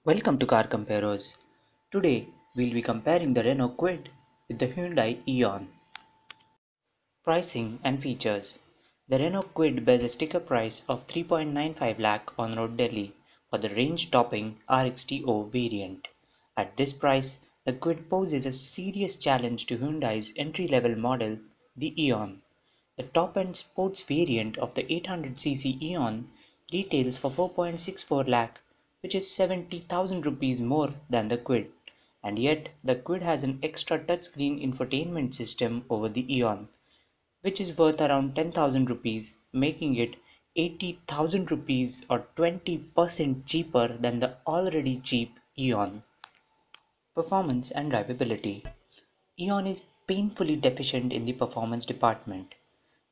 Welcome to Car Comparos. Today we'll be comparing the Renault Kwid with the Hyundai Eon. Pricing and features. The Renault Kwid bears a sticker price of 3.95 lakh on road Delhi for the range-topping RXTO variant. At this price, the Kwid poses a serious challenge to Hyundai's entry-level model, the Eon. The top-end sports variant of the 800cc Eon retails for 4.64 lakh, which is 70,000 rupees more than the Kwid. And yet, the Kwid has an extra touchscreen infotainment system over the Eon, which is worth around 10,000 rupees, making it 80,000 rupees or 20% cheaper than the already cheap Eon. Performance and drivability. Eon is painfully deficient in the performance department.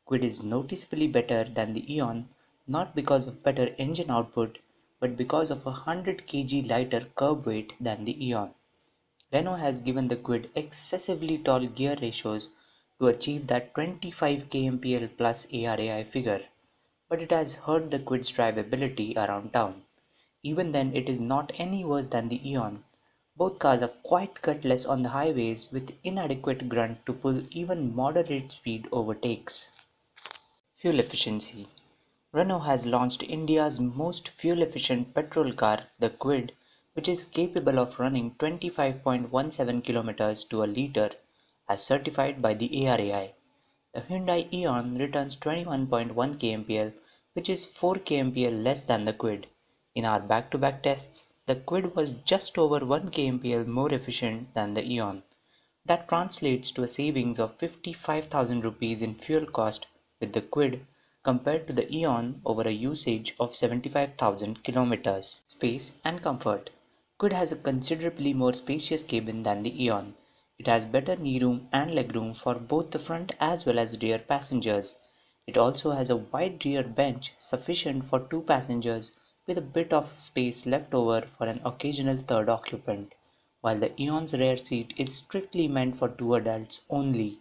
Kwid is noticeably better than the Eon, not because of better engine output, but because of a 100 kg lighter curb weight than the Eon. Renault has given the Kwid excessively tall gear ratios to achieve that 25 kmpl plus ARAI figure, but it has hurt the Kwid's drivability around town. Even then, it is not any worse than the Eon. Both cars are quite gutless on the highways with inadequate grunt to pull even moderate speed overtakes. Fuel efficiency. Renault has launched India's most fuel-efficient petrol car, the Kwid, which is capable of running 25.17 km to a litre as certified by the ARAI. The Hyundai Eon returns 21.1 kmpl, which is 4 kmpl less than the Kwid. In our back-to-back tests, the Kwid was just over 1 kmpl more efficient than the Eon. That translates to a savings of 55,000 rupees in fuel cost with the Kwid compared to the Eon over a usage of 75,000 kilometers. Space and comfort. Kwid has a considerably more spacious cabin than the Eon. It has better kneeroom and legroom for both the front as well as rear passengers. It also has a wide rear bench sufficient for two passengers with a bit of space left over for an occasional third occupant, while the Eon's rear seat is strictly meant for two adults only.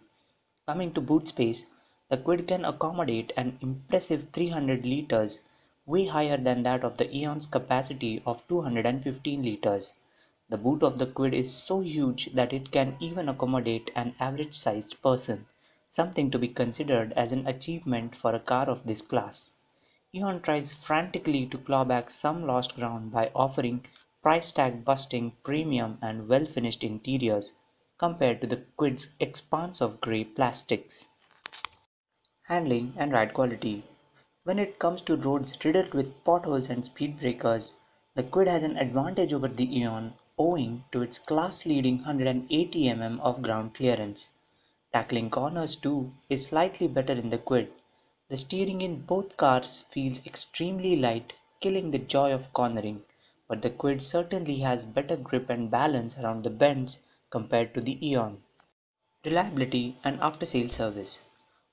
Coming to boot space, the Kwid can accommodate an impressive 300 liters, way higher than that of the Eon's capacity of 215 liters. The boot of the Kwid is so huge that it can even accommodate an average-sized person, something to be considered as an achievement for a car of this class. Eon tries frantically to claw back some lost ground by offering price tag busting premium and well finished interiors compared to the Kwid's expanse of grey plastics. Handling and ride quality. When it comes to roads riddled with potholes and speed breakers, the Kwid has an advantage over the Eon owing to its class-leading 180 mm of ground clearance. Tackling corners too is slightly better in the Kwid. The steering in both cars feels extremely light, killing the joy of cornering, but the Kwid certainly has better grip and balance around the bends compared to the Eon. Reliability and after-sales service.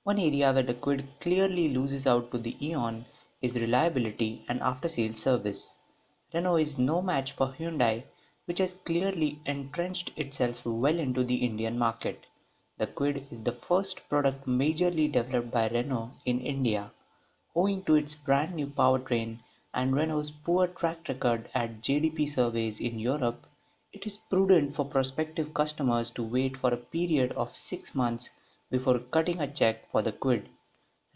One area where the Kwid clearly loses out to the Eon is reliability and after-sales service. Renault is no match for Hyundai, which has clearly entrenched itself well into the Indian market. The Kwid is the first product majorly developed by Renault in India. Owing to its brand new powertrain and Renault's poor track record at JDP surveys in Europe, it is prudent for prospective customers to wait for a period of 6 months before cutting a check for the Kwid.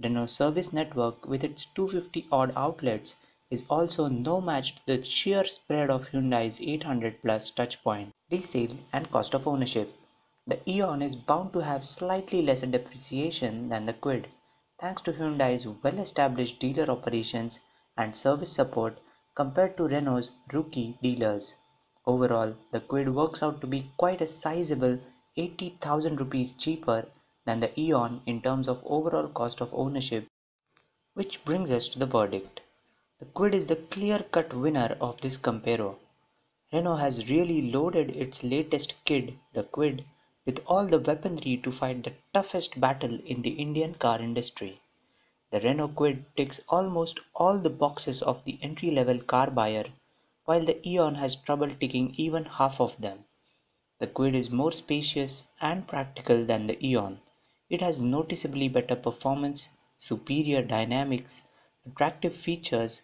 Renault's service network with its 250 odd outlets is also no match to the sheer spread of Hyundai's 800 plus touchpoints. Resale and cost of ownership. The Eon is bound to have slightly lesser depreciation than the Kwid, thanks to Hyundai's well-established dealer operations and service support compared to Renault's rookie dealers. Overall, the Kwid works out to be quite a sizable 80,000 rupees cheaper than the Eon in terms of overall cost of ownership, which brings us to the verdict. The Kwid is the clear-cut winner of this comparo. Renault has really loaded its latest kid, the Kwid, with all the weaponry to fight the toughest battle in the Indian car industry. The Renault Kwid ticks almost all the boxes of the entry-level car buyer, while the Eon has trouble ticking even half of them. The Kwid is more spacious and practical than the Eon. It has noticeably better performance, superior dynamics, attractive features,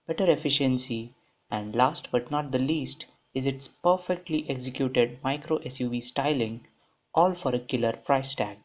better efficiency, And last but not the least is its perfectly executed micro SUV styling, all for a killer price tag.